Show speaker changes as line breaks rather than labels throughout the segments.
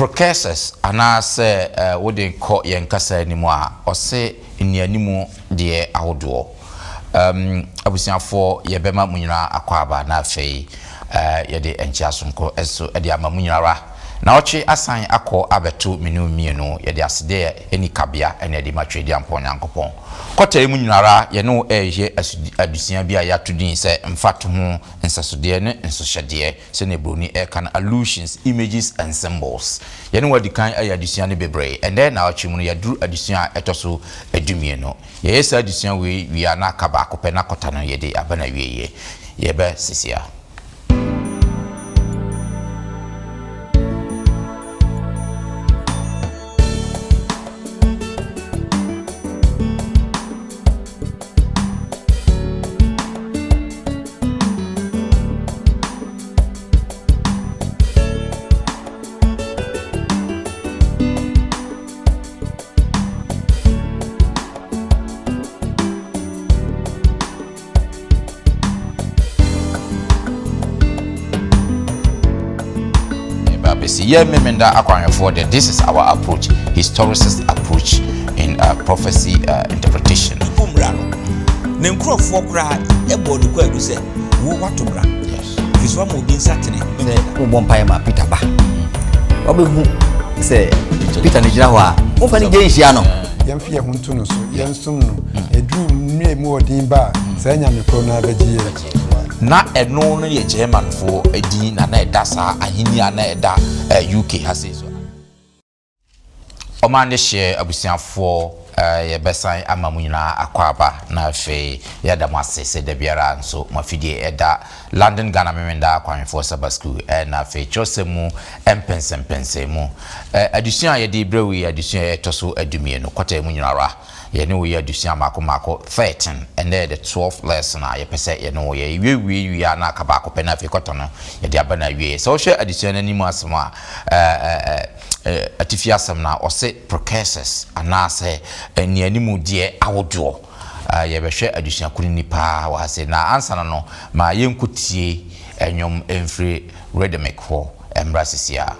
Processes anase wode ko yen kasa animu a ose enianimu de ahodo abusiafo yebema munyina akwaba na afei yede enchiasonko eso de ama munyinara na ochi asan akọ abeto menu mienu yede asede eni kabia ene de matwedi ampon yankopon kota munyinara ye no ehye adusia bia ya tudin se mfato ho nsasode ne nsohyede se ne broni kan allusions images and symbols ye no wadi kan adusia ne bebre and then na ochi mu ya duru adusia etoso adumienu ye yesa adusia we ana kaba akopɛ na kota no yede abana wieye ye be sisia. Yeah, memenda for that. This is our approach, historicist approach in prophecy interpretation. Yes.
Say Peter Nijawa. Ofani Jensiano.
Yamfia Huntuno, Yansumno, a drew near more dimba, Sanya Microna Veggie.
Na eno no ye German for a din na edasa ahinia na eda UK has so omande share abusiafo ye besan amamunyina akwaba na afi ya da masese de biara nso mafidie eda London Ghana memenda akwanfo Sabbath school na afi chosemu empensempensemu adusia ye de brewi adusia etoso adumienu kwata munyinara ye ne we adusia mako 13 and then the 12th lesson ye pese ye no ye we na kaba akopɛ na afi kwata no ye de abana wie so hwe adusia nani mu asema atifiasam na ose processes anase enianimu die awodo ye behwe adusua kuni nipa wa se na ansana no ma yenkutie enyom emfri redemic ho embrasisia.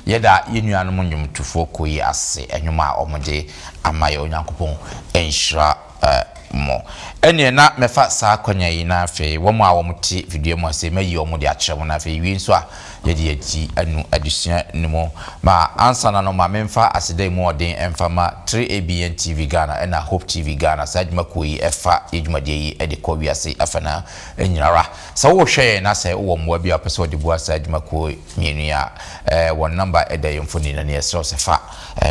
yeda yenuanom nnwomtufo koyi ase enwuma a omode amaye onyankopon enhira mo ene na mefa saa kwanya yi na afi womo a womuti video mu ase mayi omode akyerɛ mo na afi wi nso a yedi yati anu adusua nimo ma ansa na no ma memfa aseda mu odin emfama 3ABN TV Ghana ena Hope TV Ghana sajma koyi efa yedwumade yi ede kɔ wiase afana enyinara sa wo hwɛ na sɛ wo mo bia pɛ sɛ ode bua sajma koyi mienu ya one number ede yemfoni na ne esro sefa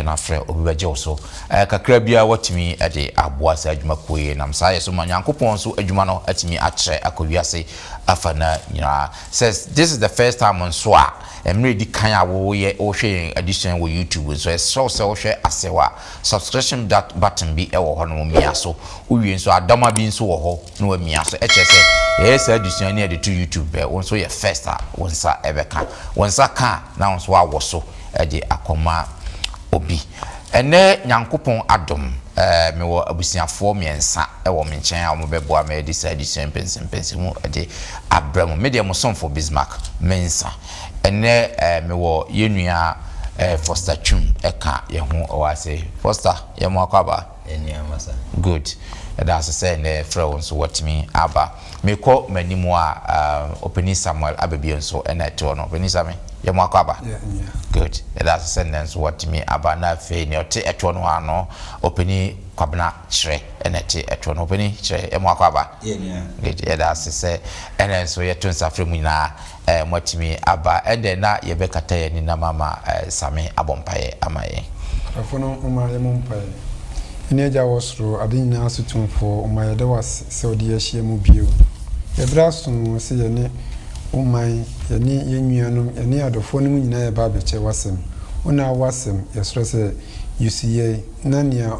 na frɛ obibaje wo so kakra bia watimi ede aboa sajma koyi nam sa yeso manyankopɔn so adwuma no atimi akyerɛ akɔwiase afana nyinara says this is the first time on so a emre di kan a wo ye wo hwɛ addition wo YouTube so so wo hwɛ asewa subscription that button bi ɛwɔ hɔ no mia so uwie nso adama bi nso wɔ hɔ no mia so ɛkyɛ sɛ yes addition ne ɛde to YouTube bɛ wo nso yɛ first a wo nsa ɛbɛka wo nsa ka na wo nso awɔ so ɛde akɔma obi ene nyankopon adom me wo abusiafo miensa ewo me nkyɛn a mo bɛboa me de sa addition pensim de abramo me de mo sonfo Bismarck mensa ene me wo yenua Foster Twum eka ye ho owase Foster ye mo akwaba
enua masa
good that's say ne frɛ won so watimi aba me kɔ manimu a Openi Samuel ababi nso ena eto no Openi Samuel ye mo akwaba
yeah
good that's sentence what me aba na fe ne ote eto no ano Openi kwabna kyerɛ ena te eto no Openi kyerɛ ye mo akwaba
yeah
good that's say ena so ye to nsafre mu nyina mwatimi aba ende na ye bekata ye ni na mama same abompaye amaye
afono umaye mompaye ene eja wosro adin na asutumfo umaye de was se odi ahia mu bio ebra so se ye ne umai ye ni yenuanom ye ni adofo no nyina ye ba beche wasem una wasem ye sro se yusiye nania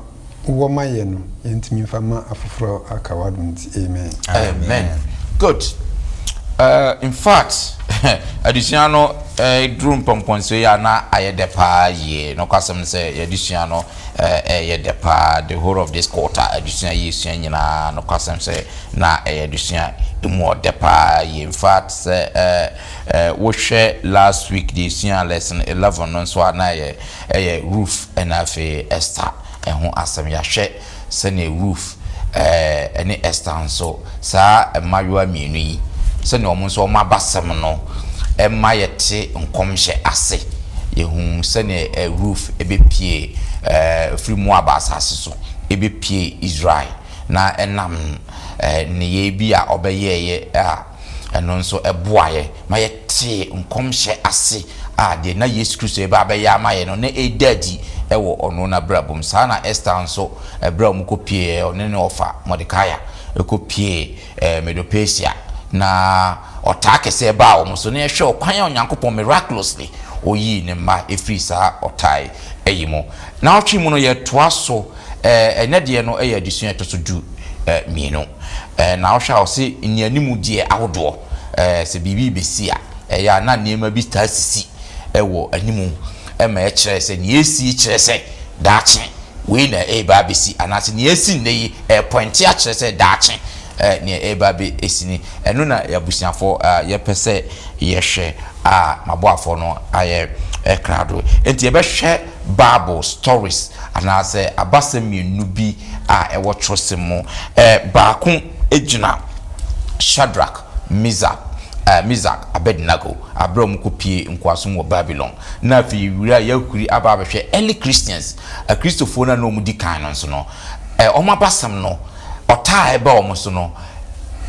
wo maye no yentimi fama afoforo akawadunti amen
amen good in fact adusua no drum pompon so ya na ayede pa ye no kwasem say adusua no yede pa the whole of this quarter adusua yesua nyina no kwasem say na adusua emu odepa ye. In fact we share last week the senior lesson 11 no so na ye roof and afi Esther ho asem ya hwe se na roof ene Esther so sa mayoa mienu yi se na omo so mabasem no emma yete nkomhye ase yehu se na roof ebepie free Moab asase so ebepie Israel na enam ne ye bi a obeyeye eno nso eboaye ma yete nkomhye ase de na Yesu Kristo eba abeya amaye no na edadi ewo ono na brabum sa na Esther nso bra mu kopie one ne ofa Mordecai ekopie Medo-Persia na otake se ba o so na ehwe okwan Onyankopon miraculously oyi ne ma efri sa otai eyimo na otwi mu no ye toa so enede no eye adusua to so du mienu na ohwa o se ni animu die ahodo se bibi besi a ya na niema bi sta sisi ewo animu ema e kire se ni esi kire se daache we na ba besi anase ni esi ne point a kire se daache ni ba be esini eno na yabusiafo ye pese ye hwe maboafo no aye krado enti ye be hwe Bible stories anase abasem mienu bi ewo trosemu baako ejina Shadrach, Mizak, Abednego, Abraham kopie nkwaso wo Babylon. Na fi wura yakuri aba behwe early Christians, a Christopher no mu di kan no so no. Omabasam no, ota eba omo so no.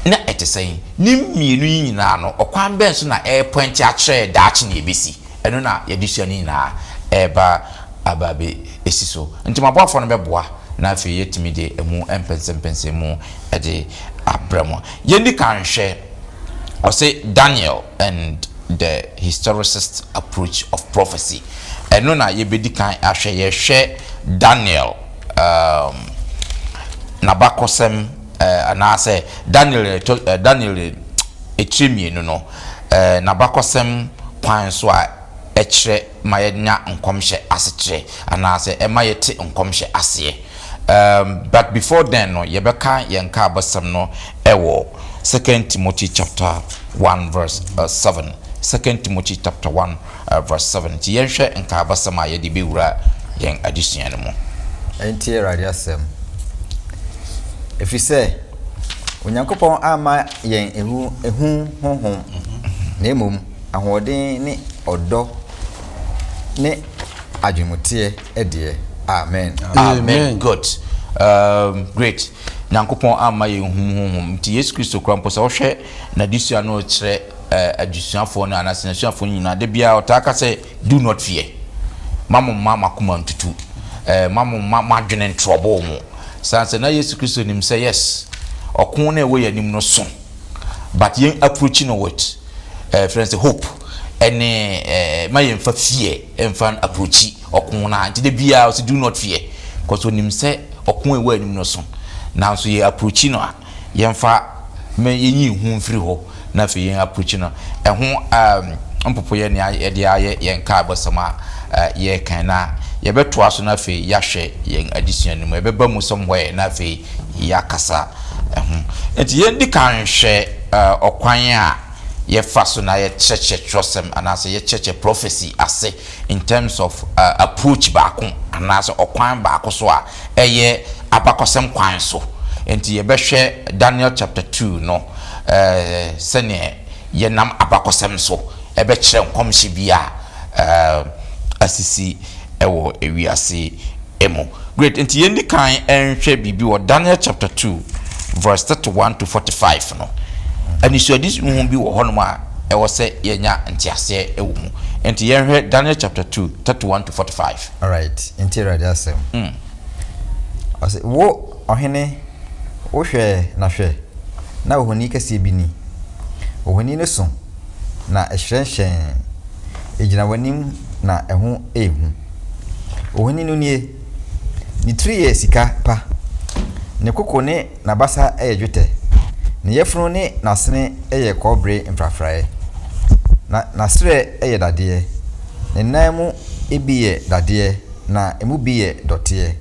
Na etesen, ni mienu nyina no, okwan ben so na point a kire daachi na ebesi. Eno na yedisua ni nyina eba ababe esiso. Nti mabofo no beboa na fi yetimi de emu empensempense mu ede abramo. Yendi kan hwe or say Daniel and the historicist approach of prophecy. And no na yebedi kan ahwe ye hwe Daniel nabakosem anase Daniel etrimi no nabakosem kwan so a ekire mayenya nkomhye asekire anase emayete nkomhye aseye. But before then no yebeka yenka abasam no ewo 2 Timothy chapter 1 verse 7. 2 Timothy chapter 1 verse 7. Ti yenhwe nka abasama ye de bewura yen adesua no mo.
Enti radiasem. Efise Onyankopon ama yen ehu honhom. Na emom ahoden ne odo ne adwumote ede. Amen.
Amen. Good. Great. Nyankopon ama ye honhom ti Yesu Kristo krampo se wo hwe na disua no kire adusuafo no anasenasuafo nyina de bia otaka se do not fear. Mama kuma ntutu. Mama dwene trouble mu. Sanse na Yesu Kristo nim say yes. Okun na ewe yanim no so. But yen approach no what? Friends hope. Ene ma yen fa fear, enfan approach okun na nti de bia o se do not fear. Because onim say okun ewe yanim no so. Now so ye approach no a yemfa me yenyi hu mfiri ho na fe yen approach no ho mpopo ye ne ye de aye yen ka abosama ye kan na ye beto aso na fe ya hwe yen addition no ye beba mu somewhere na fe ya kasa enti yen di kan hwe okwan a ye fa so na ye cheche trosem anase ye cheche prophecy ase in terms of approach baako anase okwan baako so a eye abakosem kwan so enti ye behwe Daniel chapter 2 no sene ye nam abakosem so ebe kire nkomhye bia asisi ewo ewiase emo. Great. Enti yendi kan enhwe bibi wo Daniel chapter 2 verse 31 to 45 no anisu adis mu bi wo hono ma ewo se yenya ntiase ewo mu enti yenhwe Daniel chapter 2 31 to 45.
All right. Enti radiasem. Ase wo ohene wo hwe na ohoni kase bi ni ohoni ne so na ehrenhyen ejina wanim na eho ehu ohoni no nie ni 3 years sika pa ne koko ne na basa eyedwete ne yefunu ne nasene eye kobre mfrafrae na sre eye dadeɛ ne nan mu ebi yɛ dadeɛ na emu bi yɛ dɔteɛ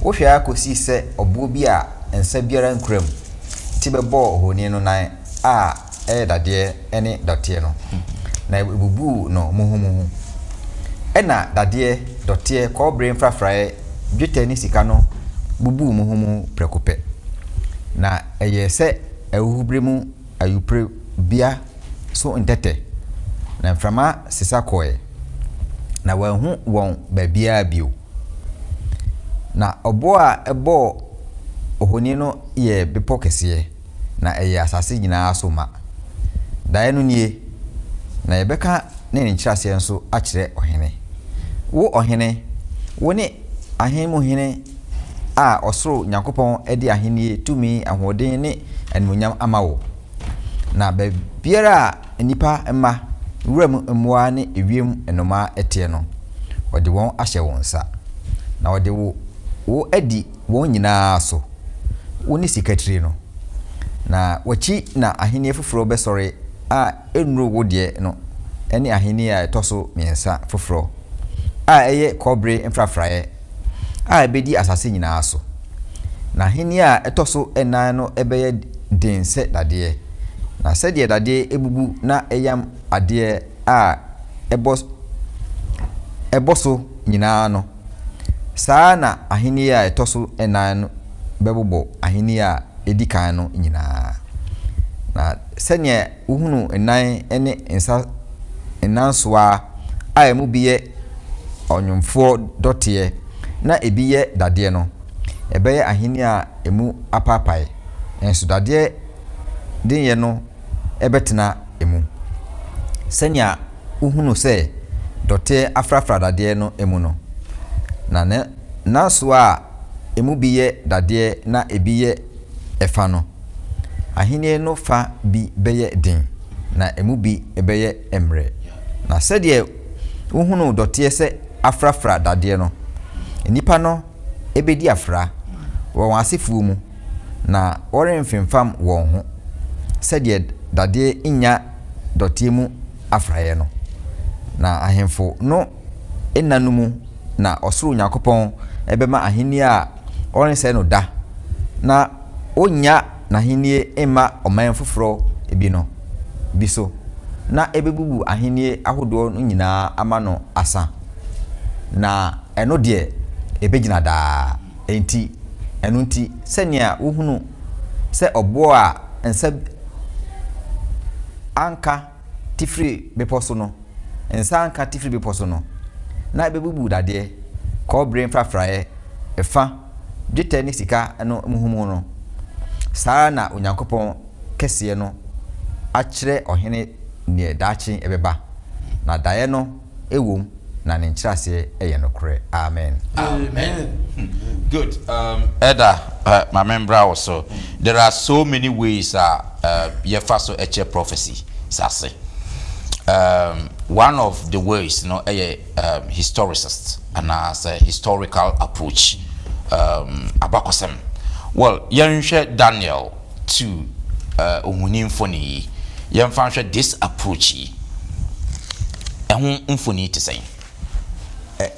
wo hwɛ akosi sɛ obo bi a ensa biara nkuram ti bɛbɔ ohoni no nan a ɛyɛ dadeɛ ɛne dɔteɛ no na ebubu no muhumuhu ɛna dadeɛ dɔteɛ kɔbre mfrafrae dwetɛ ne sika no bubu muhumu prekopɛ na ɛyɛ sɛ ɛwuhubre mu ayupre bia so ntɛtɛ na mframa sisa kɔɛ na wanhu wɔn babia bio na ɔbɔ a ɛbɔ ohoni no yɛ bepɔ kɛseɛ na ɛyɛ asase nyinaa so ma dae no nie na yɛbɛka ne nkyerɛseɛ nso akyerɛ ɔhene wo ɔhene wo ne ahemu hene a ɔsoro Nyankopɔn ɛde ahenie tumi ahoɔden ne animuonyam ama wo na biara a nipa mma wuram mmoa ne ewiem enoma ɛteɛ no ɔde wɔn ahyɛ wɔn nsa na ɔde wo adi wɔn nyinaa so wo ne sikatiri no na wachi na ahenie foforo bɛsɔre a enuro wo deɛ no ɛne ahenie a ɛtɔ so miɛnsa foforo a ɛyɛ kɔbre mfrafrae a ɛbɛdi asase nyinaa so na ahenie a ɛtɔ so ɛnan no ɛbɛyɛ den sɛ dadeɛ na sɛdeɛ dadeɛ ebubu na ɛyam adeɛ a ɛbɔ so nyinaa no saa na ahenie a ɛtɔ so ɛnan no bɛbobɔ ahenie a edi kan no nyinaa na sɛnea uhunu ɛnan ɛne nsansoa a emu bi yɛ ɔnwomfoɔ dɔteɛ na ebi yɛ dadeɛ no ɛbɛyɛ ahenie a emu apaapae enso dadeɛ denyɛ no ɛbɛtena emu sɛnea uhunu sɛ dɔteɛ afrafra dadeɛ no emu no na nanso a emu bi yɛ dadeɛ na ebi yɛ ɛfa no ahenie no fa bi bɛyɛ den na emu bi ɛbɛyɛ emre na sɛdeɛ uhunu dɔteɛ sɛ afrafra dadeɛ no nipa no ebedi afra wɔn asefuo mu na wɔremfemfam wɔn ho sɛdeɛ dadeɛ nya dɔteɛ mu afraeɛ no na ahemfo no enanu mu na ɔsoro Nyankopɔn ɛbɛma ahenie a ɔrensɛ no da na onya na ahenie emma ɔman foforo ebi no bi so na ebebubu ahenie ahodoɔ no nyinaa ama no asa na ɛno deɛ ebegyina daa enti ɛno nti sɛnea wohunu sɛ ɔboɔ a nsa anka tifiri bepɔ so no nsa anka tifiri bepɔ so no na ebebubu dadeɛ kɔbre mfrafrae ɛfa dwetɛ ne sika no muhumu no saa na Onyankopɔn kɛseɛ no akyerɛ ɔhene ne daakye ɛbɛba na daeɛ no ewom na ne nkyerɛseɛ ɛyɛ no korɛ amen
good Edda my member also there are so many ways yefa so eche prophecy sase one of the ways historicist and as a historical approach abakosem well yenhwe Daniel to ohuni mfoni yemfa hwe this approach ehun mfoni te say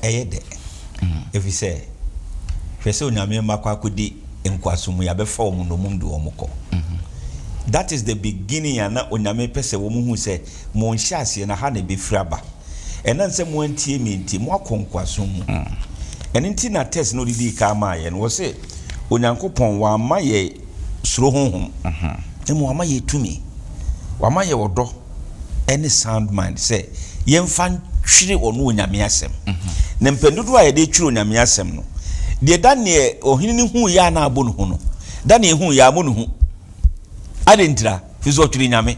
de if you say hwese onyame makwa kodi enkwasumu ya befa omu no mum de omukọ that is the beginning ana onyame pese wo mu hu se mo nhyiase na ha na be fraba ena nse mo antie mi nti mo akonkwasumu eni nti na test no didi ka ma ye no se onyankopon wa ma ye suro honhom emu wa ma ye tumi wa ma ye wodo any sound mind se yemfa twire onu onyame asem na mpendudu a ye de twire onyame asem no de Daniel ohini hu ya na abonu hu no Daniel hu ya abonu hu adentira fizo twire nyame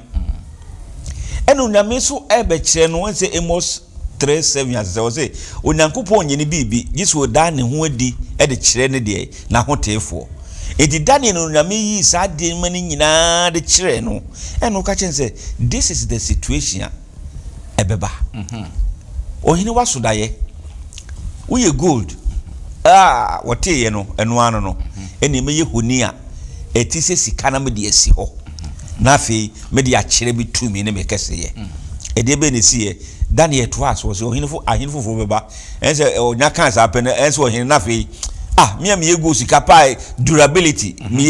enu nyame so ebe kire no won say Amos 3:7 as say onyankopon nyene bibi giso Daniel hu adi e de kire ne de na hotefo edi Daniel no nyame yi sa de mani nyina de kire no enu ka chen say this is the situation ebeba ohini wasodaye uye gold wote ye no eno ano no eni me ye honi a etise sika na me de asi ho na afei me de akire bi tumi ne me kese ye edebe ne sie Daniel twas was ohinfo ahinfo fo beba ense onya kan sa pen ense ohin na fe me am yego sika pai durability me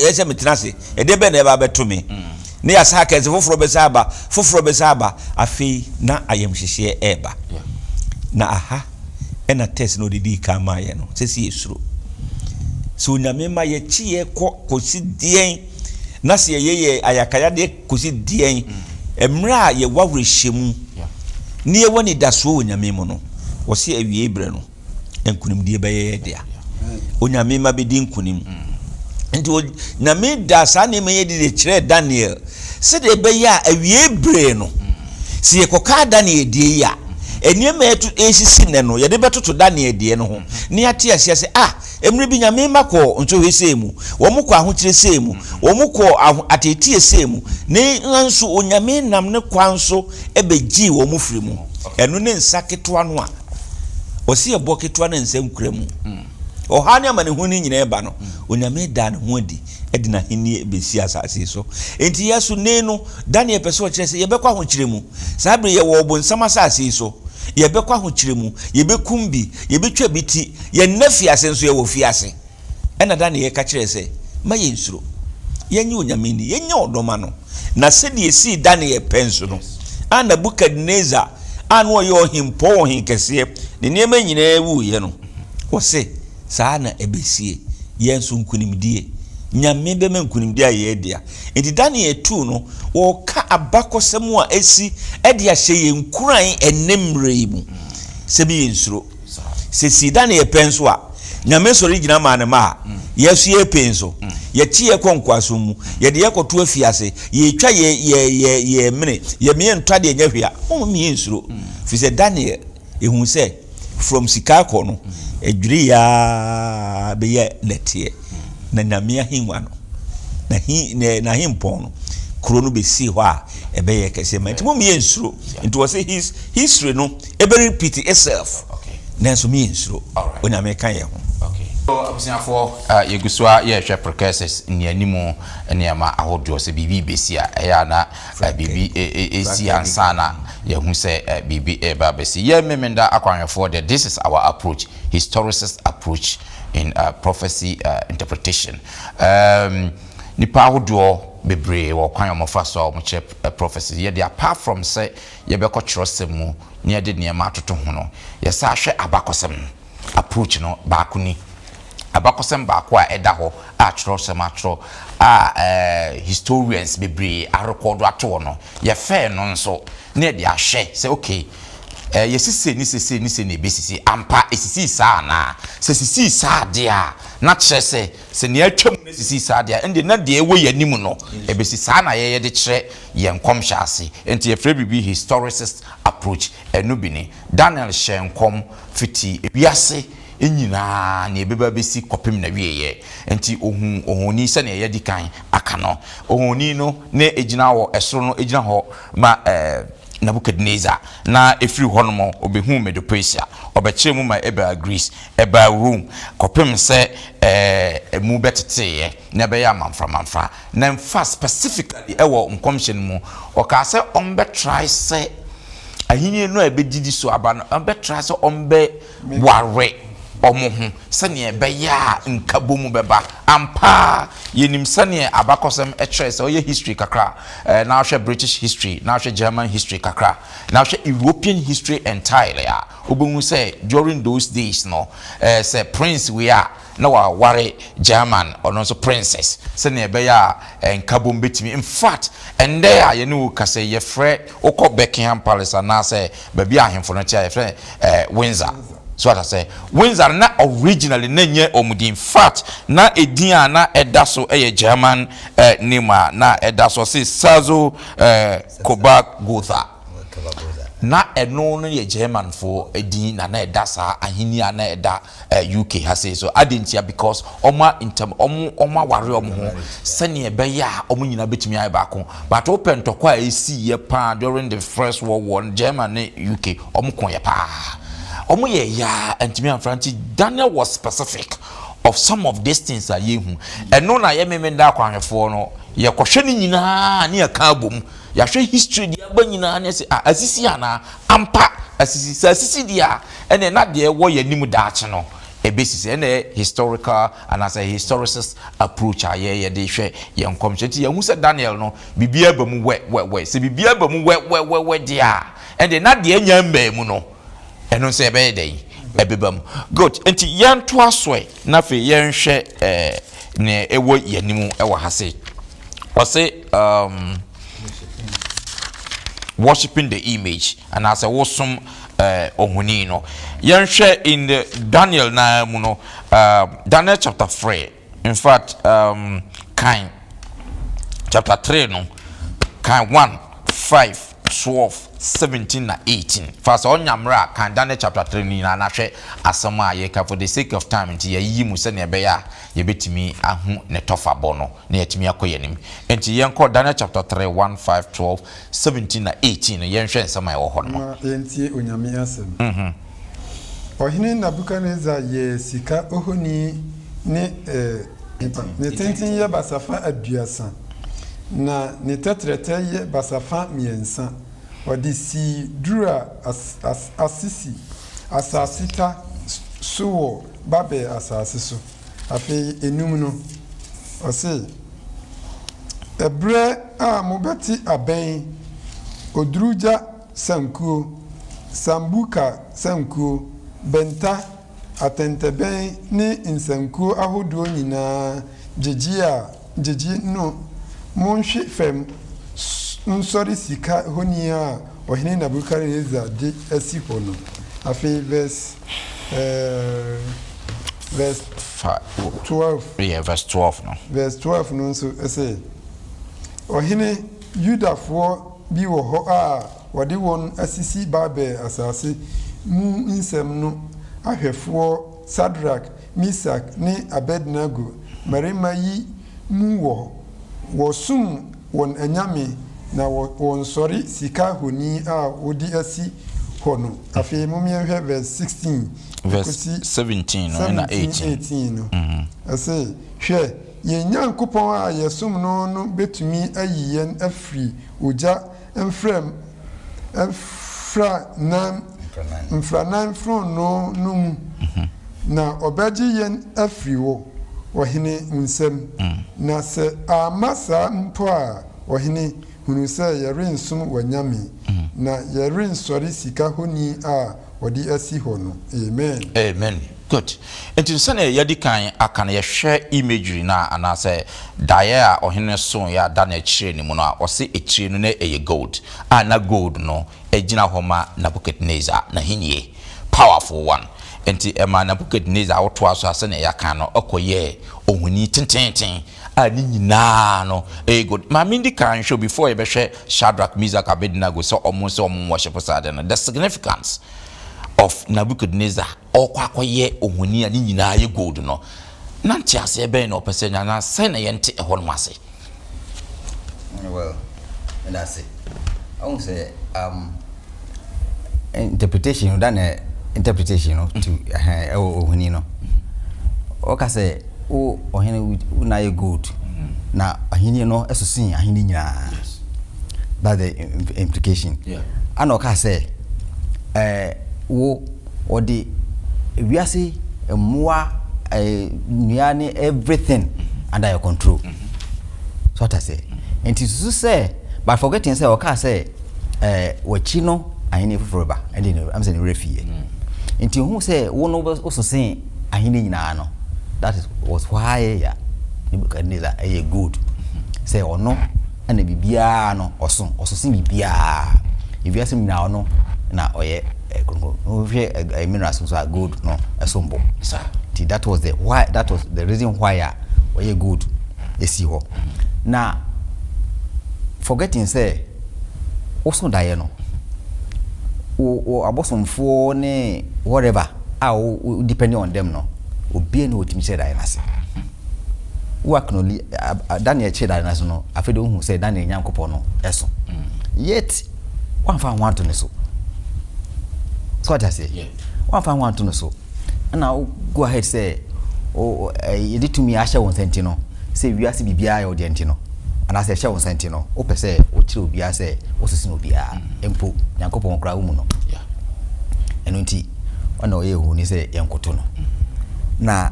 ense metenase edebe na eba beto me ne ya sa ka ense foforo be saba afi na ayemhyehe eba na aha ena test no didi kama ye no sesi esuro so nyame ma ye chie kosi dien na se ye ayakaya de kosi dien emra ye wawrehemu ni ye woni daso onyame mu no wo se awie bre no enkunim die beye dia onyame ma bedi nkunim nti nyame da sa ne me ye de kire Daniel se de beye awie bre no se ye koka Daniel die ya eniema etu esisi ne no ye de betoto Daniel die no ho ne ate asia se emre bi nyame makọ nso hwese mu wo mukọ ahokire se mu wo mukọ atetie se mu ne nso onyame nam ne kwanso ebeji wo mufiri mu eno ne nsaketoa no a osi ebo ketoa ne nsankura mu ohane amane huni nyina eba no onyame da ne ho adi edina hini ebesi asase so enti yesu ne no Daniel pese o kire se ye bekọ ahokire mu sabre ye wo obonsam asase so ye bekọ ahokire mu ye bekumbi ye betwa biti ye nafi asenso ye wo fi ase ena Daniel ka kire se ma ye nsuro ye nyi onyame ni ye nya odoma no na se de esi Daniel penso no ana Nebukadnezar anu ye ohimpo ohinkese ne niema nyina ewu ye no wo se saa na ebesie ye nso nkunimdie nyame be mankunimdie aye dia enti Daniel 2 no wo ka abakosem a esi ede ahye ye nkuran enemre mu se bi nsuro se si Daniel penso a nyame so rigina ma ne ma yesu ye penso ye tie ye konkwaso mu ye de ye koto afiase ye twa ye mene ye me ntwa de nya hwia o me nsuro fi se Daniel ehun se from Sikako no edwiri ya be ye letie na nyame ahinwa no na himpon no kuro no be si ho a ebe ye kese ma ntimo me nsuro nti wo say his history no ebe repeat itself nanso me nsuro onyame kan ye ho
so abusiafo yegusua ye hwe prophecies ni animu eniama ahodo se bibi besia eya na bibi esi ansana ye hu se bibi eba besi ye memenda akwanhefo de this is our approach, historicist approach in prophecy interpretation. Nipa ahodo bebre wo kwan omofa so mo che prophecy ye de apart from say ye be ko kyerosemu ne de niam atoto ho no ye sa hwe abakosem approach no baakuni abakosem baako a eda ho a kyerosem atro historians bebre a record ato no ye fe no nso ne de ahwe say okay yesise ni sese ne besisi ampa esisi saa na sesisi saa dia na kyerese se ne atwam ne sisi saa dia ende na de ewo yanim no ebesi saa na ye de kyere ye nkom hyase enti ye frɛ bibi historicist approach enu bi ni Daniel hyenkom fiti ebiase enyina ne ebeba besi kopem na wieye enti ohuni se ne ye di kan aka no ohuni no ne ejina wo esoro no ejina ho ma Nebukadnezar na efiri honomo obehu Medo-Persia obekire mu ma eba Greece eba Rome kopem se mu betete na be ya manfra na mfa specifically ewo nkomhye mu oka se ombe try se ahini no ebedidi so aba no ombe try se ombe ware omohu sene be ya nkabomu beba ampa yenim sane abakosem ekyerese oye history kakra na hwe British history na hwe German history kakra na hwe European history entirely obenhu say during those days no say prince we are na wa ware German or no so princess sane be ya nkabom betimi in fact and there ye no ka say ye frɛ okɔ Buckingham Palace na say baby ahemfo no tia ye frɛ Windsor. So what I say, Windsor na originally nenye omudi. In fact, na edian na edaso German nima na edaso si Sazo Kobak Gotha. Na eno no ye German for edin na edasa ahini na eda UK has so adentia because oma intem oma ware omo sene be ya omo nyina betimi ay baako but open to kwa esi ye pa during the First World War German na UK omo kon ye pa omo ye ya antimi amfranti. Daniel was specific of some of these things that yehu eno na ye memenda akwanhefo no ye kohwe ni nyina ne aka abom ya hwe history dia ba nyina na se asisi ana ampa asisi dia ene na de wo yanim daache no basis ene historical and as a historicist approach aye de hwe ye nkomcheti ye hu se Daniel no bibia ba mu we se bibia ba mu we dia ene na de anya mba mu no eno se be dey ebebam good enti yan to asoe na fe yen hwe ne ewo yanim ewo hase o say worshiping the image and as a wosum ohuni no yen hwe in the Daniel na mu no Daniel chapter 3 in fact kind chapter 3 no kind 1 5 12 17 na 18 first on nyamra kan Daniel chapter 3 ni na hwe asama ye ka for the sake of time nti yi mu se ne be ya ye betimi ahu ne tofa bono na yetimi akoyanim enti yen ko Daniel chapter 3 1 5 12 17 na 18 yen hwe nsama ye wo ho no
enti onyame asem ohene Nabukadnezar ye sika ohoni ne tentin ye basafa aduasa na ne tetrete ye basafa miensa odisi dura asasita suwo babe asasiso afi enum no ose ebre a mobeti aben odruja sankuo sambuka sankuo benta atenteben ni nsankuo ahodo nyina jeji no monhwe fem nsori sika honi a ohene Nabukadnezar de asi hono afi verse 12
verse 12 no
verse 12 no so say ohene Judafo bi wo ho a wode won asisi Babel asase mu nsem no ahwefo Sadrak Misak ne Abednego marima yi mu wo sum won anyame na won sori sika honi a wodi asi hono afi mumienhwe verse 16
verse 17 no na 18
no ase hwe ye nyankopon a yesum no betumi ayiyen afri oja mfranan from no na obaji yen afri wo ohene nsem na se amasa mpo a ohene hunu se yerinsum wanyame na yerinsori sika honi a odi asi hono
amen good enti sane yadi kan aka na yehwe imagery na anase daye a ohene so ya da na chire ni mu no o se echire no na eye gold na gold no ejina homa Nabukadnezar na hinie powerful one enti ema Nabukadnezar woto aso ase na yaka no okoye ohuni tententen ani nyina no good ma mindi kan show before you be Shadrach Meshach Abednego so almost worship sad and the significance of Nabukadnezar okwakoye ohuni ani nyina ye gold no nanti ase be no pese nyana se na yente ehon mase
well and that's it I won't say interpretation than interpretation to ohuni no oka say o ohene na ye good na ahini no esosin ahini nyina that the implication and oka say wo odi wiase emua nuane everything under your control so what I say and to say but forgetting say oka say wachi no ahini foforoba and I'm saying refie nti hu say wo no also say ahini nyina no that was why Nabukadnezar a good say or no and a bibia no or so bibia if you ask him now no na oye a minerals so good no a sombo that was the why that was the reason why oye good esi ho na forgetting say also die no o abosomfo ne whatever depending on them no obi na otimi say that nase work no Daniel che that nase no afede hu say Daniel nyankopon no eso yet one fan want to so what I say one fan want to so and now go ahead say you did to me asha won senti no say we ase bibia ya odi enti no and as a show sentino ope say o chiri obi ase o sisi no bia empo Nyankopon kra wo mu no eno nti ona oye hu ni say yenkoto no na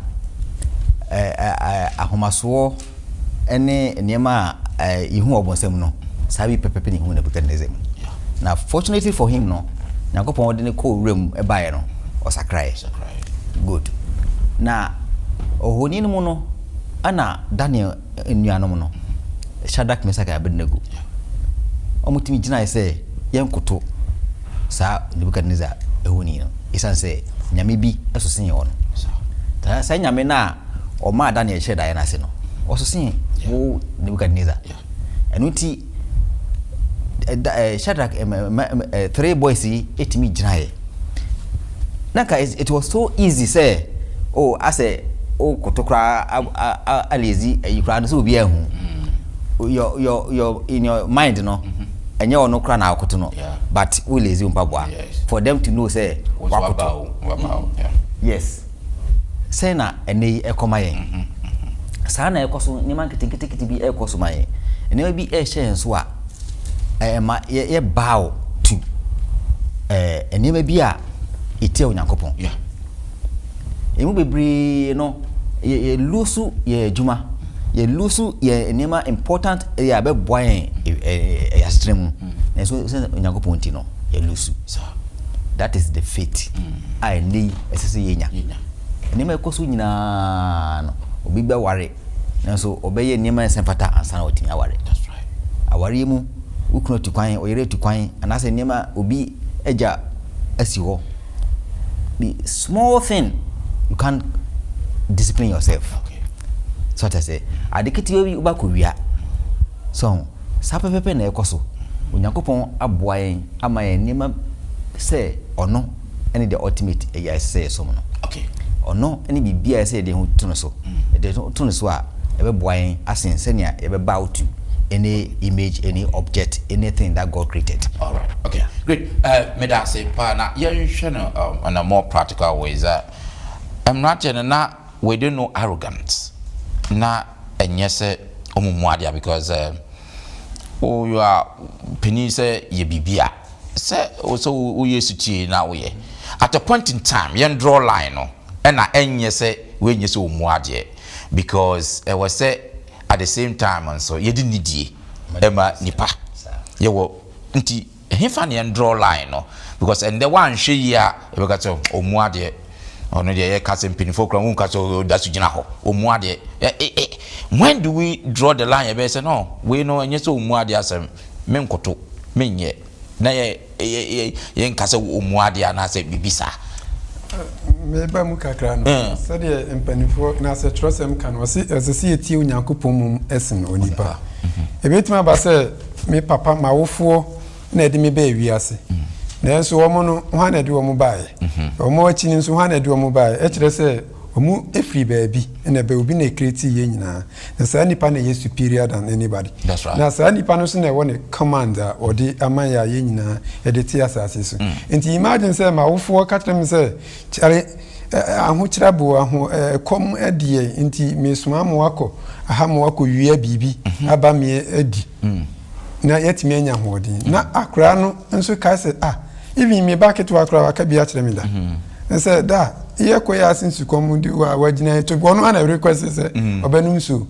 ahomaso ene niema ihu obonsem no sabi pepepe ni hu na Nebuchadnezzar na fortunately for him no Nyankopon wode ne ko rem e bae no osakrai good na ohoni no mu no ana Daniel enuanom no Shadrach Meshach Abednego omutimi gina say yenkoto sa Nebuchadnezzar ehoni no isan say nyame bi esosen ye ono sa nyame na o ma Daniel sheda ye na se no ososen wo Nebuchadnezzar enuti Shadrach 3 boys etimi gina ye naka it was so easy say oh ase o kotokra alezi ayikra so obi ehu your in your mind no enye ono kra na akoto no but we lazy mpaboa for them to know say wakoto yes say na ene ekoma yen sa na ekoso ni man kitikiti bi ekoso maye ene bi e share nso a ma ye bow to ene bi a ite Onyankopon emu bebre no ye lusu ye juma ye lusu ye nema important ya be boyen ya stream na so Onyankopon ti no ye lusu that is the fate I need esese ye nya nema ekoso nyina no obi be ware na so obeye nema senfata ansa na otimi aware that's right aware mu ukuno tukwan oyere tukwan anase nema obi eja asiho the small thing you can't discipline yourself. Okay. So what I say, adikiti we uba kuwia. So, sapepepe na ekoso. Onyankopon aboayen ama ye nima say ono any the ultimate e say so no. Okay. Ono any bibia say de ho tuno so. De tuno so a e be boayen asen senia e be bow to any image, any object, anything that God created.
All right. Okay. Great. Me da say pa na yen hwe no on a more practical ways that I'm not na we don't know arrogance na enyese omumuadia because you are penny say ye bibia say also we yesu tie na we at a point in time yen draw line no and na enyese we nyese omumuadia because it was say at the same time and so ye didn't need ema nipa ye wo nti hefa ne draw line no because and the one hwe ya e be ka say omumuadia ono de ye kase mpinifo kra won kase dasu gina ho omuade when do we draw the line be say no we no enye so omuade asem menkoto menye na ye nkase omuade ana say bibisa
me ba mu kakra no say de mpinifo na say trosem kan o si eti Onyankopon mum esen onipa ebetima ba say me papa mawofo na edi me ba wiase na so wo no ho na de wo mo bae wo achini nso ho na de wo mo bae e kire se omu efri baabi na be obi na create ye nyina na sa nipa na ye superior than anybody.
That's right.
Na sa nipa no so na wo ne commander or the amaya ye nyina e de tia asase so enti imagine say ma wofo ka kire me say chare aho kira bo aho kom adie enti mesuma mo wako aha mo wako wia bibi aba me adi na yetime anya hodin na akra no nso ka say even me back to akra aka bia kire me da say da ye koya since come do wagina to go no na request say obenu nso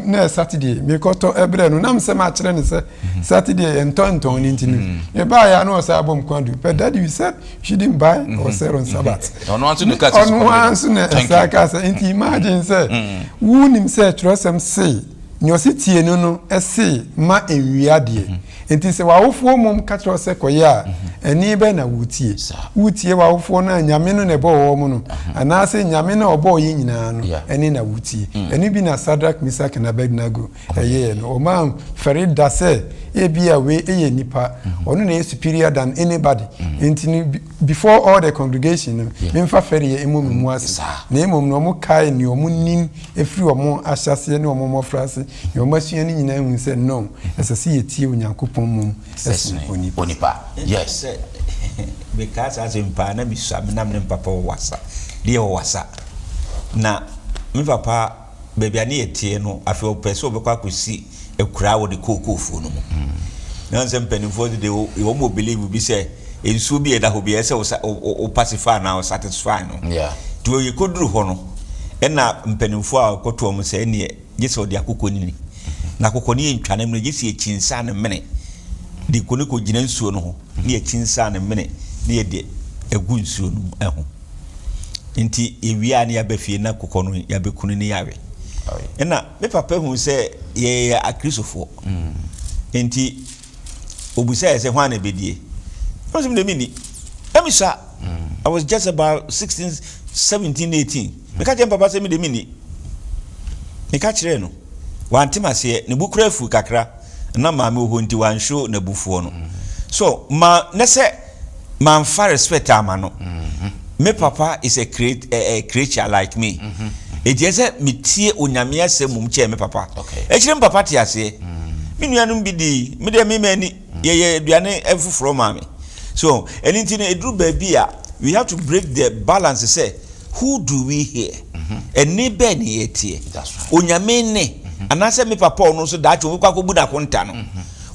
na Saturday me koto ebre no na mse ma kire ne say Saturday entonton ni ntini e ba ya no say abom kwandu but daddy you said she didn't buy or sell on Sabbath
no want to look at
on once na saka say inti imagine say who nim say trosem say nyosi tie no ese ma enwiade enti se wawofo mum ka tro se koya eni be na wutie wawofo na nyame no ne bo wo mu no ana se nyame na obo yi nyina no eni na wutie eni bi na Shadrach Meshach na Abednego eye no o man ferida se e bia we eye nipa onu na superior than anybody enti before all the congregation me mfa feri emu mu ase na emu no mo kai ni omu nim efri omo ahyase ne omo mofrase ni omo asua ni nyina hu se no esase yetie Onyankopon mum
onipa yes
because as in pana mi nam ne papa wasa de wasa na mi papa baby ani etie no afi o pese obekwa kwesi ekura wo de kokofu no mu na nsem penifo de wo mo believe bi say ensu bi eda ho bi ese o pacify na o satisfy no
yeah
to ye koduru ho no na mpenifo a koto mo say ne gese odi akokoni ni na akokoni ye ntwane mne gese ye chinsa ne mene di koni ko gina nsuo no ho ne ye chinsa ne mene ne ye de egu nsuo no ho nti ewia ne ya bafie na kokono ya bekunu ne yawe na me papa hu say ye akrisofo nti obusa say hwan na bedie was me mini emisa I was just about 16 17 18 me ka papa say me de mini me ka kire no wantima se ne bukura fu kakra na ma me ho nti wan show na bufuo no so ma na say man fa respect ama no me papa is a creature like me it is a metie onyame asem che me papa e kire me papa te ase me nuanum bi di me de me mani ye aduane efufuro ma me so anything edru ba bia we have to break the balance say who do we hear and neighbor ni etie onyame ne anase me papa ono so da cho kwa kobu da konta no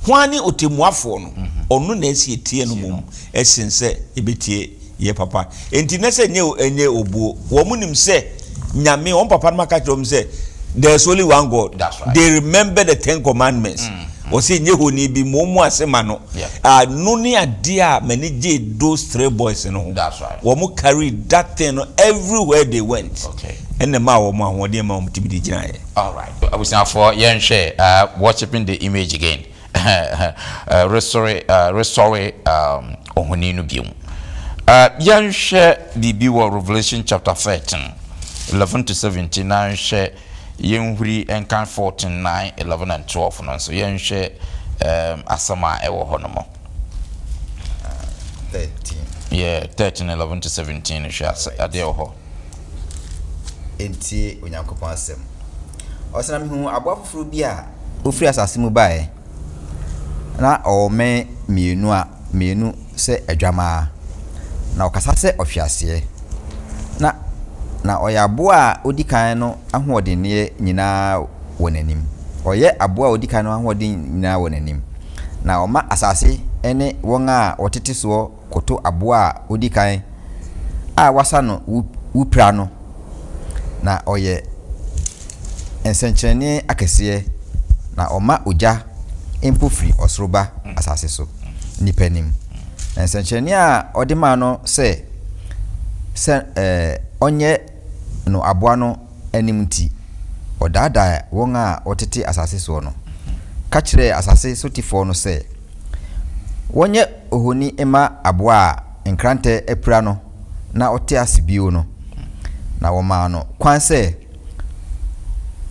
hwani otemuafo no ono na esi etie no mum esense ebetie ye papa enti na se nye obuo wo munim se nyame on papa no maka trom se there's only one God.
That's right.
They remember the 10 commandments. O se nye honi bi momu asema no. No ni adia many je those 3 boys no.
That's right.
Womu carry that thing everywhere they went.
Okay.
And the ma womu ahode ma womu tibidi jina ye.
All right. I was now for yen share worshiping the image again. Restore ohoni no biom. Yen share the Revelation chapter 13 11 to 17 and share Yenhuri and can 14, 9, 11 and 12 no so yen share asama ewo honomo
13
yeah 13 11 to 17 share ade ho
enti onyankopon asem osana mi hu aboafufuru bi a ofiri asase mu bae na o me mienu se adwama na okasa se ohwiase na oya aboa odikan no ahoɔden ne nyinaa wonanim oye aboa odikan no ahoɔden nyinaa wonanim na ɔma asase ene wɔn a wɔtete so koto aboa odikan a wasa no wupra no na oye ensenkyerene akɛseɛ na ɔma ogya empofiri ɔsoroba asase so nipanim na ensenkyerene a ɔde ma no sɛ onye no aboa no animti odada won a otete asase so no ka kire asase so tifo no se wonye ohoni ema aboa enkrante epra no na ote asibio no na woma no kwan se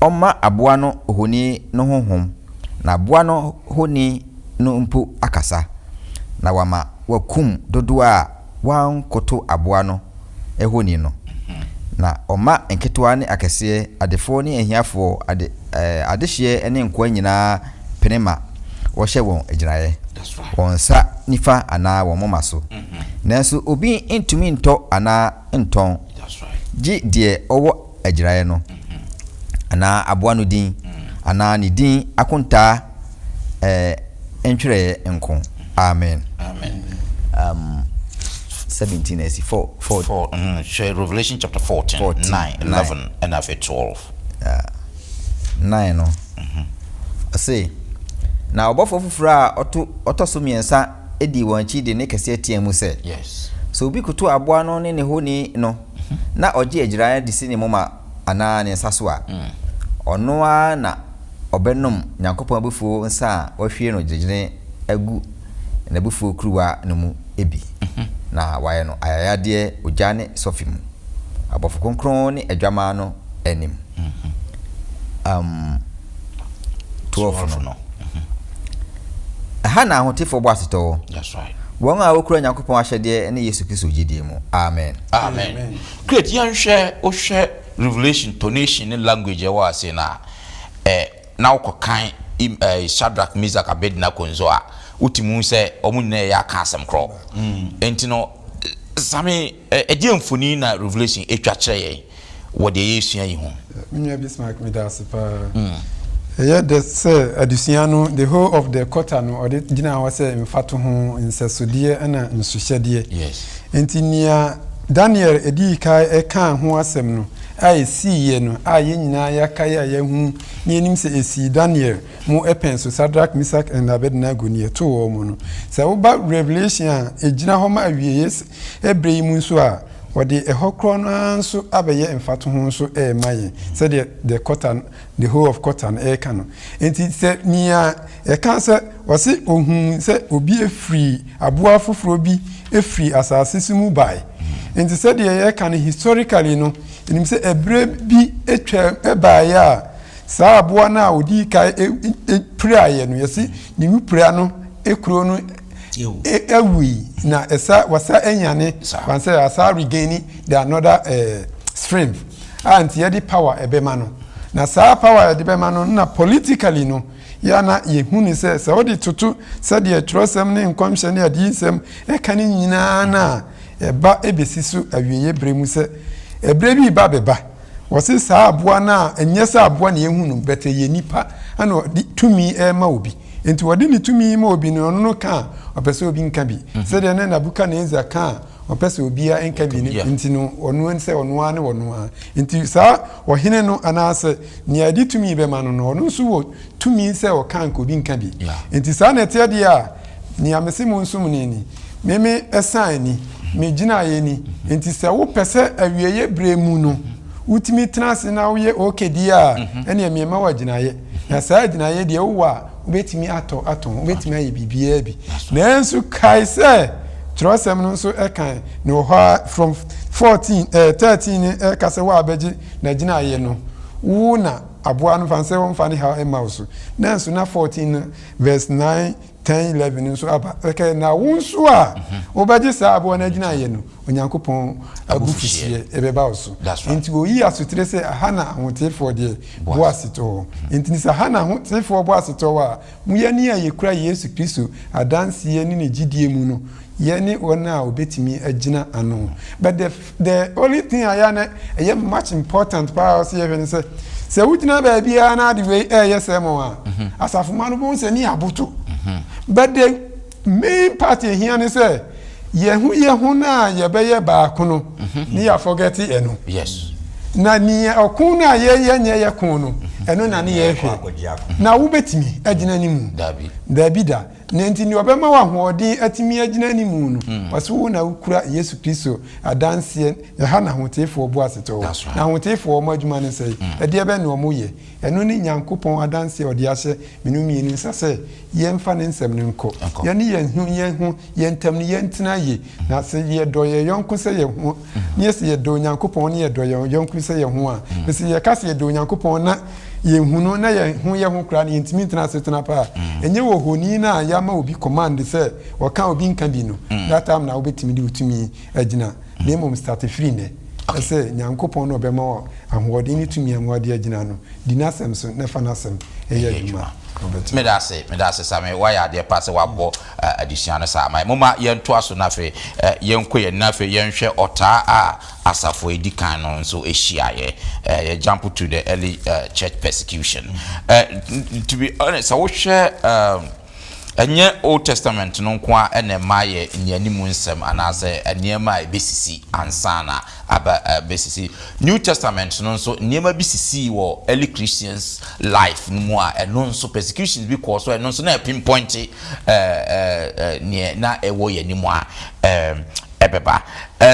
oma aboa no ohoni no honhom na aboa no honi no mpo akasa na wama wakum dodo a wan koto aboa no ehoni no na oma enketewa ne akɛseɛ adefo ne ahiafo adehye ene nkwa nyinaa penema wɔhyɛ wɔn agyinaeɛ wɔn sa nifa ana wɔn moma so nanso obi ntumi ntɔ ana ntɔn gi deɛ ɔwɔ agyinaeɛ no ana aboa no din ana ne din akonta entwerɛ nko amen 17 as 4
Revelation chapter 14 9 11 and after 12
9 no say na obofo fufura oto so miensa edi wanchi de ne kase atiamu se
yes
so obi kuto aboa no ne honi no na oje agira de sini moma ana ne nsaso a ono a na obenom nyankopon abufuo nsa a wahwie no gyegyene agu na abufuo kruwa no mu ebi na waye no ayayade ojane sofimu abofo konkron ni adwama no enim 12 no aha na ahotifo bo aseto
that's right
won a okura nyankopon ahyede ne Yesu Kristo gidie mu amen
amen great yan share o share revelation tonation in language wa say na na ukokan Shadrach Meshach Abednego nzo a utimu se omunne ya ka asem kro enti no same edi mfoni na revelation etwa kire ye wo de Yesu yi ho
minya Bismarck me da sepa Yeah, the say adusiano the whole of the quarter no or the gina was say mfato ho nsesodie na nsuhyedie.
Yes.
Enti nia Daniel edi kai e kan ho asem no ai siye no aye nyina ya kai ya hu ni enim se esi Daniel mu epenso Shadrach, Meshach and Abednego ni to wo mu no. Se wo ba Revelation a ejina ho ma awie ebrei mu nso a wode ehokro no anso abeye mfato ho nso maye se the cotton the whole of cotton kano enti se nia kan se wose ohun se obi efri aboa foforo bi efri asase simu bai enti se de kan historically no enim se ebre bi etwa ebaye a sa aboa na odi kai praye no yesi ni mu pra no ekuro no ewi na esa wasa enyane wanse asa regaining the another strength and yedi power ebema no na sa power ebema no na politically no ya na yehuni se odi tutu se de trosem ne nkomhye ne adisem ekane nyina na eba ebesisu awieye bremu se ebre bi ba beba wose sa aboa na enye sa aboa na yehunu bete ye nipa ana tumi ma obi enti wodi ni tumi ma obi no no ka opese obi nka bi se de na buka na eza ka opese obi a nka bi ni enti no onu nse onu a ne onu a enti sa ohene no anase ni adi tumi be ma no no onu so wo tumi se o kan ko obi nka bi enti sa na te de a ni amese mu nsum ni meme esan ni me gina ye ni enti se wo pese awieye bremu no utimi trans na wo ye okedi a ene emiema wa gina ye na sa gina ye de wo a ubetimi ato ubetimi aye bibia bi nanso kai se trosem no so ekan no ho from 13 kase wa abeji na gina ye no wo na aboa no fanse won fani ha emauso nanso na 14 verse 9 10 11 nso aba okay na wonso a obaji sa aboa na gina ye no onyankopon agufisie ebeba oso enti oyi asutre se hana ahotefo de boasito enti sa hana ahotefo boasito wa muyani aye kura Yesu Kristo adanse ni ne gidie mu no yeni ona obetimi agina ano but the only thing ayana much important power say even say wutina ba bia na the way yesemo a asafuma no bon se ni aboto but the main party here ni say yehu na yebeye ba kono ni ya forget eno
yes
na ni okun na nye ye kun no eno na ni ye hwe na wo betimi agina ni mu dabi da nenti ni obema wa hoodin atimi agina ni mu no waso na ukura Yesu Kristo adanse ha na hotefo bo aseto na hotefo mo adwuma ne sei ede ebe na omo ye eno ni Nyankopon adanse odi ahye menumi ni nsase ye mfa ne nsem ne nko ye ni ye hu ye ntam ni ye ntena ye na se ye do ye yonko se ye hu ni se ye do Nyankopon ni ye do ye yonko se ye hu a se ye ka se ye do Nyankopon na ye hunu na ye hu kra ni intimi ntena setena pa enye wo honi na ya ma obi command se o kan obi nka bi no that time na obetimi di utumi agina na mom start free ne se Nyankopon no be ma ahode ni tumi amwade agina no dinasem so na fanasem eye adwuma
medase same waya de passe wabo addition sa mai moma yento aso na fe yenko ye na fe yenhwe ota a asafo edikan no nso ehia ye jump to the early church persecution to be honest I wish enye Old Testament no kwa ene maye nyanimu nsem anase eniema ebesisi ansana aba besisi New Testament no so niema bisisi wo early Christians life no a eno so persecutions because eno so na pinpoint na ewo yanimu a ebeba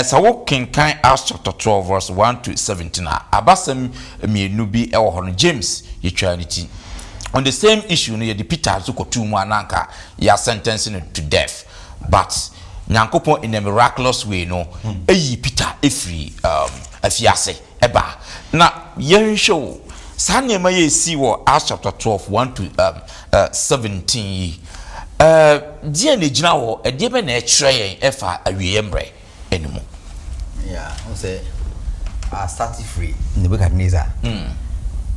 so wo kenkan Acts chapter 12 verse 1 to 17 abasem mienu bi ewo hono James yetwanity on the same issue no the Peter so kotu mu ananka ya sentencing to death but Nyankopon in a miraculous way no eyi Peter efri afiase eba na yenhwe sa nema ye si wo Acts chapter 12 1 to 17 die na gina wo e die be na e kire yen efa awiye mbre enimu
yeah I say start free Nebuchadnezzar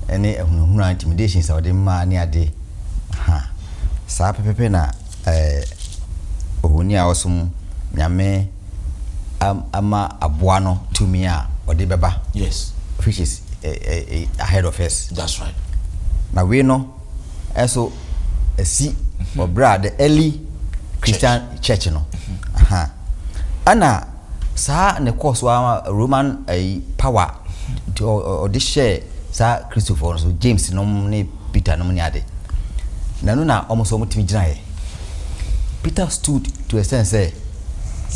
any intimidation so the man near de sa pepe na ohuni a osum nyame ama aboa no tumi a ode beba
yes
which is ahead of us.
That's right.
na we no eso esi obra the early Christian church no aha ana sa ne course wa Roman power or this share sa Christopher so James no ne Peter no ne ade na no na almost omutimi gina ye Peter stood to a sense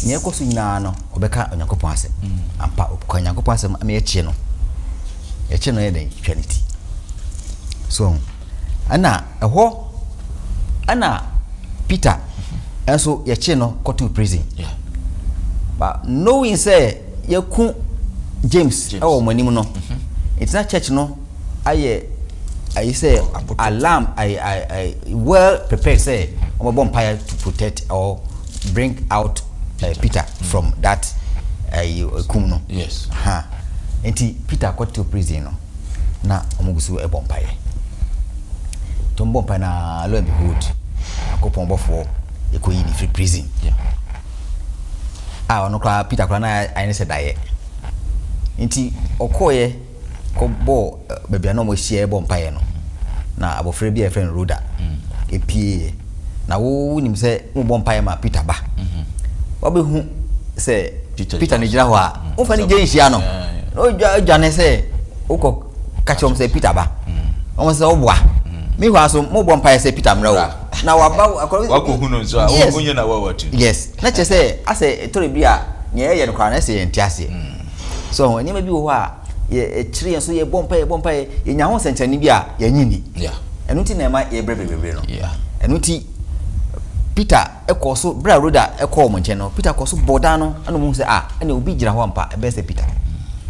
nye koso nyina no obeka Onyankopon asem ampa ko Onyankopon asem am ye no ye den Trinity so ana eho ana Peter enso ye no go to prison but knowing say ye ku James o manim no it's not church no I say alarm I well prepared say I'm empire to protect or bring out Peter from that kumno.
Yes.
Enti Peter got to prison no. Na omugusu e bompaye. To bompaye na lo and behold. Akopon bofo e ko yi ni free prison.
Yeah.
Ono kra Peter kra na ai ne se daye. Enti okoye ko bo bebia no mo hie e bompaye no. Na abofre bi e friend Roda. Epie na wo nim se mo bompaye ma Peter ba. Obehu say Peter ni gira ho a o fa ni je nhia no o jane say o ko kachom say Peter ba o say oboa mi ho aso mo bom pae say Peter mra wo na wa ba
wa ko hu no so a o gonye na wa watu
yes na che say ase tori bi a nye ye no kwa na say entiase so nyema bi wo ho a ye kire so ye bom pae ye nya ho sentani bi a ye nyini
yeah
enu ti na ma ye brebre no
yeah
enu ti Peter ekoso bra roda ekọ mo nche no Peter koso boda no anu mo say ene obi gira ho ampa e be say Peter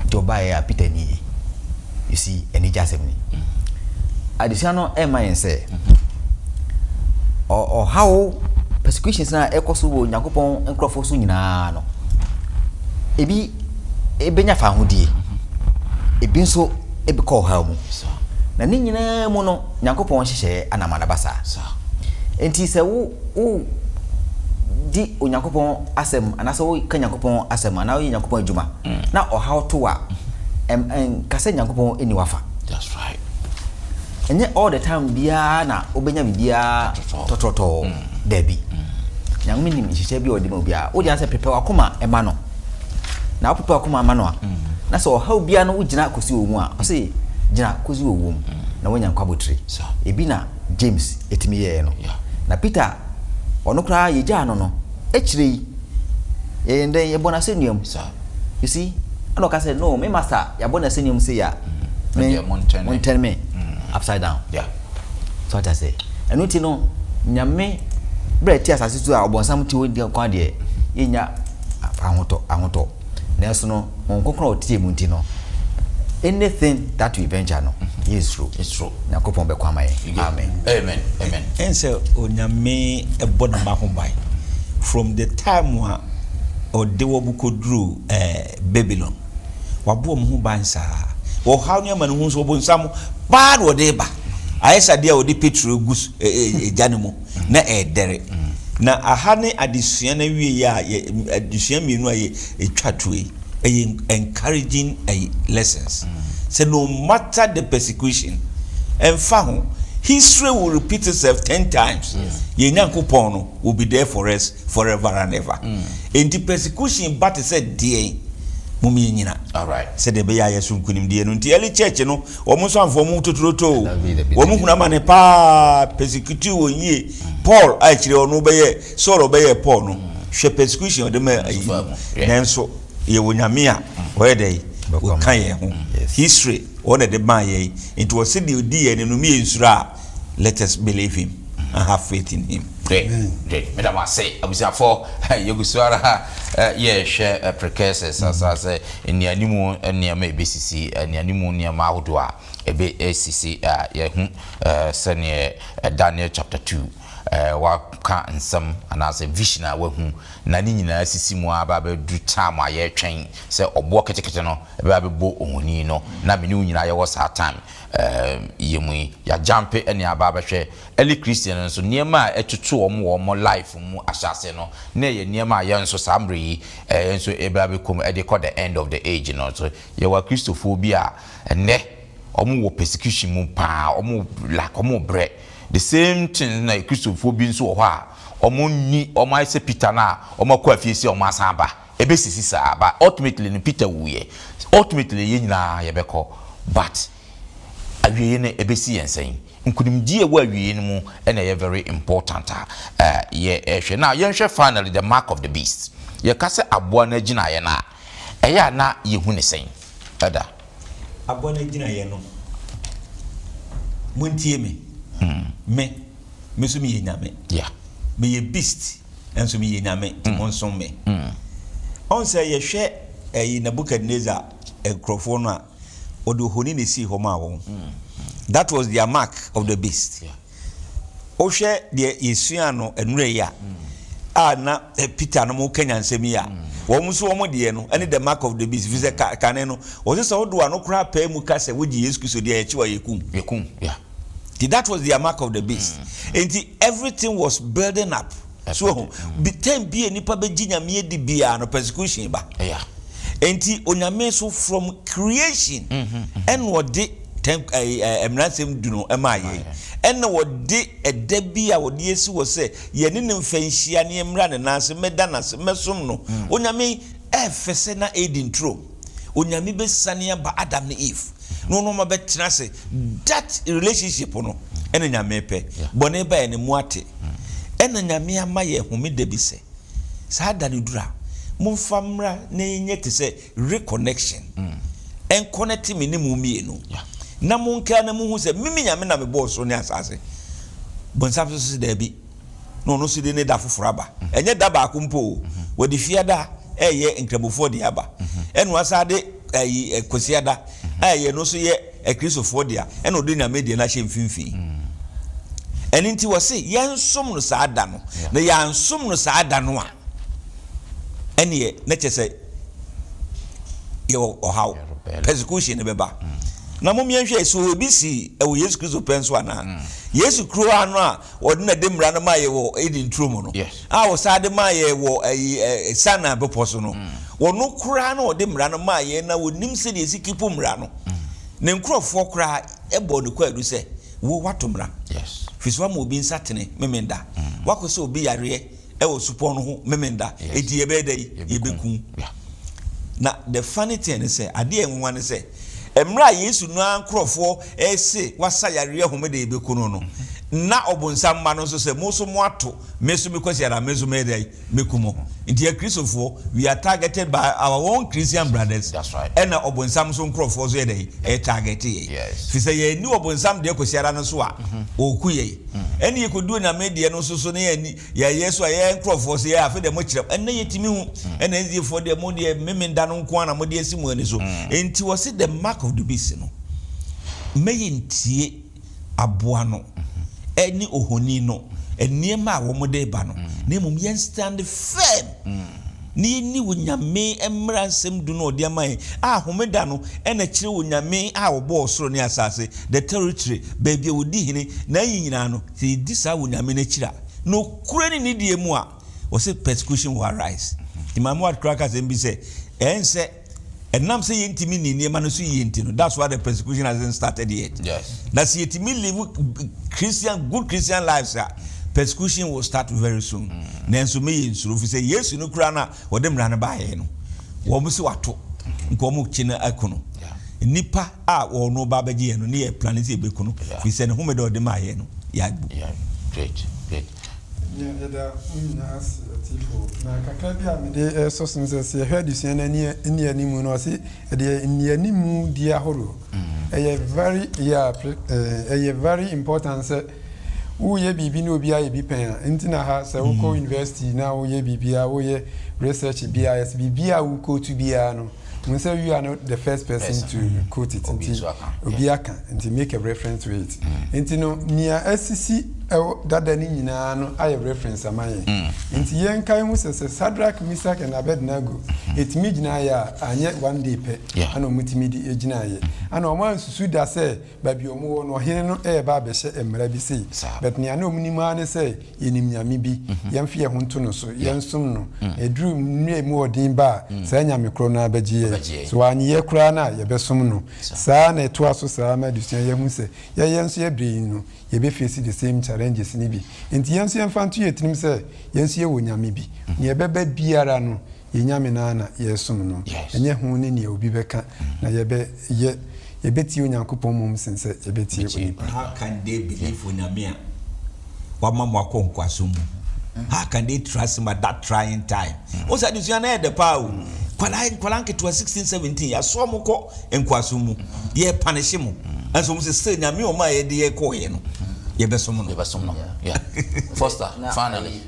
joba ya Peter ni you see eni jasem ni adisia no e man say o how persecutions na ekoso wo Yakobon enkrofo so nyina no ebi ebenya fa hodie ebi nso ebi call ha mu na ni nyina mu no Yakobon hyehye anamana basa enti se wo di Onyankopon asem anase wo ka Nyankopon asem ana wo Nyankopon adwuma na how to a kase Nyankopon eni wafa
that's right
enye all the time bia na obenya bibia tototo debi nyame nim hyehyɛ bi odi ma bia wo dia se prepare akoma ema no na wo prepare akoma ama no a na so how bia no wo gina kosi wo mu a o se gina kosi wo mu na wo Nyankwa botire ebi na James etimi ye no na Peter ono kra ye ja no echire ye ndem ye bona senium you see ano ka say no me master ya bona senium say ya me mountain me upside down
yeah
so what I say enu ti no nyame bre ti asase tu a obonsam ti wodi kwa de ye nya ahoto na so no onkokro otie mu ti no anything that we venture no is true
it's true
na kopon be kwa mai amen
and so onyame ebona ma ho bai from the time wa odewo bukodru Babylon wabo mo ho ban sa wo how ne ma no hu so bonsam bad wo de ba ayesa de odi petro gus janemu na dere na ahane adesua na wie ya adesua mienu aye etwatwe encouraging lessons say no matter the persecution and fahu history will repeat itself 10 times ye Nyankopon no will be there for us forever and ever and the persecution but said die mumi nyina
all right
said the be ya yesu nkunim die no nti early church no omo so anfo mu totoroto omo huna ma ne pa persecute wonye Paul actually onu be ye Saul be ye Paul no hwe persecution de ma nanso ye wonyame a oyedey o kan ye ho history one of the man ye it was said the die ne no me ensura let us believe him and have faith in him
great madam I say abusia for yegusuara ye share precursors as say enianimu eniama ebesisi enianimu niama ahodo a ebe esisi ye hu sene Daniel chapter 2 waka nsam anase vision a wahu na ni nyina asisi mu aba ba du time a ye twen se obo ketekete no ebe abebo ohuni no na me ni nyina ye was that time yemu ya jump eni aba ba hwe early Christian nso niema etutu omo life mu asase no na ye niema ye nso samri nso ebe abekom e de call the end of the age no so ye wa Christophobia ene omo wo persecution mu pa omo like omo bre the same thing na Christopher bi nso ho a omo ni omo ise Peter na omo kwa fiesi omo asaba ebesisi sa ba ultimately ni Peter wuye ultimately ye nyina ye beko but awie ne ebesi yensen nkunimdie wa awie ne mu na ye very important ye ehwe na ye hwe finally the mark of the beast ye kase aboa na gina ye na eya na ye hu ne sen ada
aboa na gina ye no muntie me so me ye nyame
yeah
me ye beast enso me ye nyame monson me on say ye hwe Nebuchadnezzar enkrofo no a odo honi ne si ho ma won that was their mark of the beast yeah o hwe de yesua no enure ya na Peter no mo kanya nsem ya wo mo so wo de no ene the mark of the beast vise kane no o se so do ano kra pa mu ka se wo gi Yesu Kristo de ya chi wa yekum
yeah
that was their mark of the beast and everything was building up so be time be nipa be ginyame di bia no persecution ba
yeah
enti onyame so from creation and what de emransem du no emaye and what de edabi a wode esi wo se ye ne mfanhia ne emra ne nanse meda na mesom no onyame efese na edin tro onyame be sane ba Adam ne Eve no ma betra se that relationship no ene nyame pe bone ba ene muate ene nyame ama ye home da bi se sa da ne dura mumfamra na enye te se reconnection en connect me ne mumie no na munka na mu hu se mimi nyame na me boss ne asase bonsam so se da bi no so de ne da foforo aba enye da ba akumpo wodi fiada eye nkrabofo de aba enu asade kosiada eye no so ye Christopher dia enu de nyame de na hye mfimfi eninti wo se yensom no saada no na yansom no saada no a ene na chese yo how persecution beba na mom yenhwe so obi si ewo Yesu Kristo penso ana Yesu kro ano a wode na de mra no maye wo edin trom no a wo sade maye wo sana beposo no wono kra no wode mra no maye na wonim se de sikipo mra no ne nkrofo kra ebo ne kwadu se wo wato mra fiswa mo obi nsatene memenda wakoso obi yare ewo supo no ho memenda edi ebedai yebeku na the funny thing is say ade enwa ne say emra Yesu no ankrofo ese wasa yare homede ebeku no na obonsam ma no so say mo so mo ato meso because yara meso medai mekumo ntia Christopher we are targeted by our own Christian brothers.
That's right.
And obonsam so nkrofo so yedai e target ye fi say ye ni obonsam de kosiara no so a okuye ene ye kodu na media no so ne ya Yesu a ye nkrofo so ye afi de mo kire ene yetimi hu ene ezi for de mo de memenda no nko na mo de asimu ani so enti wo se the mark of the beast no meyintie aboa no eni ohoni no eniema a wo mo de ba no na mum yen stand firm ni wonyame emransem du no de aman a homeda no ena kire wonyame a wo bo osoro ne asase the territory baby wodi hini na yinyina no se disa wonyame na kira no kure ni die mu a wo se persecution will arise imam what crackers mbi say ense enam say yentimi ni niema no so yenti no that's why the persecution hasn't started yet.
Yes,
that's yetimi live good Christian lives persecution will start very soon. Nenso me yensuru fi say Yesu no kura na wode mra na baaye no wo mo se wato nko mo kina akono nipa a wo no ba bagie no ne ye plan se be kono fi say ne homede wode maaye no ya
great
yeah da as tifo na kakra bi a me de so se head is na ni animu no se de ni animu di ahoro very important say wo ye bibi no obi aye bi pen ntina ha se wo ko university na wo ye bibi a wo ye research BIS bibi a wo ko to bia no mun say you are not the first person to quote it nti obi aka nti make a reference to it nti no nia asisi dada ni nyinaa no aye reference amaye nti yen kan hu se Shadrach, Meshach and Abednego etimi gyina ya anye one day pe ana omutimi di egyina ye ana oman susu da se babi omo no hene no ba be hye emra bi sei but ne ana omnim ane se yenim nyame bi yemfe ye ho nto no so yensum no edru nwe mu odin ba sa nyame kro na abagie so anye ye kra na ye besom no sa na eto aso sa ma dusia ye hu se ye yenso ye bre no ye be face the same challenges ni bi enti yenso ye fantu ye tinim se yenso ye wo nyame bi ne ye beba biara no ye nyame na ye som no enye hu ni ne obi beka na ye beti onyankopon mum sense ye beti onipa.
How can they believe in nyame a wa mama kwankwaso mu? How can they trust him at that trying time? O sa disuya na de pa o kwala nke 16 17 ya so mo ko enkwaso mu ye punish mu enso mo se nyame o ma ye de ye ko ye no ye besom no
yeah Foster finally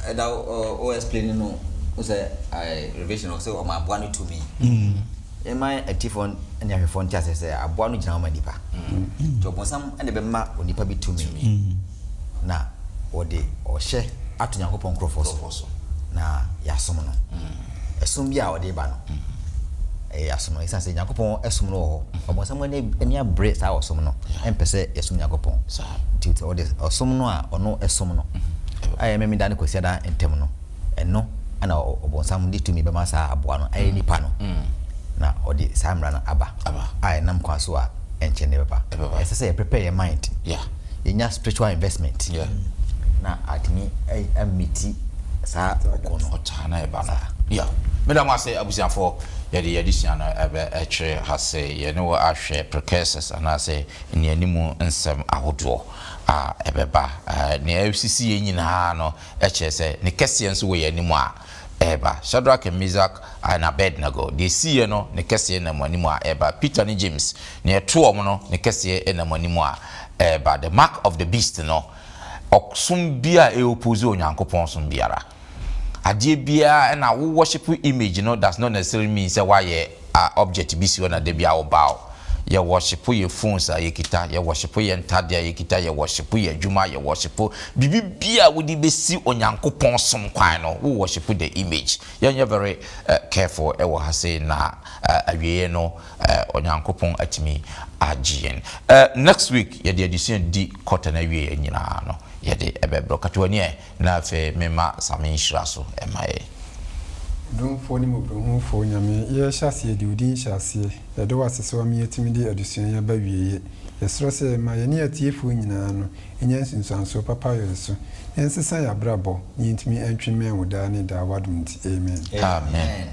that o explaining no o say I revision o say o ma aboa no to me am I a tifon and your phone just say aboa no gina o ma nipa to bonsam and be ma onipa bi to me na o de o hye ato nyankopon krofo so na ya som no esum bia o de ba no asom isa se nyankopon esum no ho obonsam ani abre sa osom no empese esum nyankopon sa duty o de osom no a ono esum no aye memi dane kwesi da entem no eno ana obonsam de tumi be ma sa aboa no aye nipa no na o de samra na aba aye nam kwaso a enche ne beba ese se prepare your mind nya spiritual investment na atimi amiti sa okono
otana e bana medam ase abusiafo yede addition ebe eche hase ye no ahwe precursors anase ni animu nsem ahodo a ebeba ne FCC ye nyina no eche se ne kese nso we animu a eba Shadrach and Meshach and Abednego de see no ne kese na animu a eba Peter and James ne to omo no ne kese na animu a eba the mark of the beast no oksum bia e opposite onyankopon som biara adie bia na wo worship image no does not necessarily mean say why ye object bi si na de bia wo bow ye worship ye phones ye kita ye worship ye ntade ye kita ye worship ye adwuma ye worship bibi bia wo di besi onyankopon som kwan no wo worship the image ye very careful e wo ha say na awie no onyankopon atimi agien next week ye de edition di quarter na awie nyina no yede ebebro katwani na fe mema saminshira so emaye
don foni mo bro fo nyame ye hyase di udin hyase ye do wasese wa me yetimi di adusuan ya ba wieye ye sro se ma ye ne atiefo nyina no enya nsinsanso papa ye so ensesa ya brabo ni ntimi antweme woda ne da wadum ti amen
amen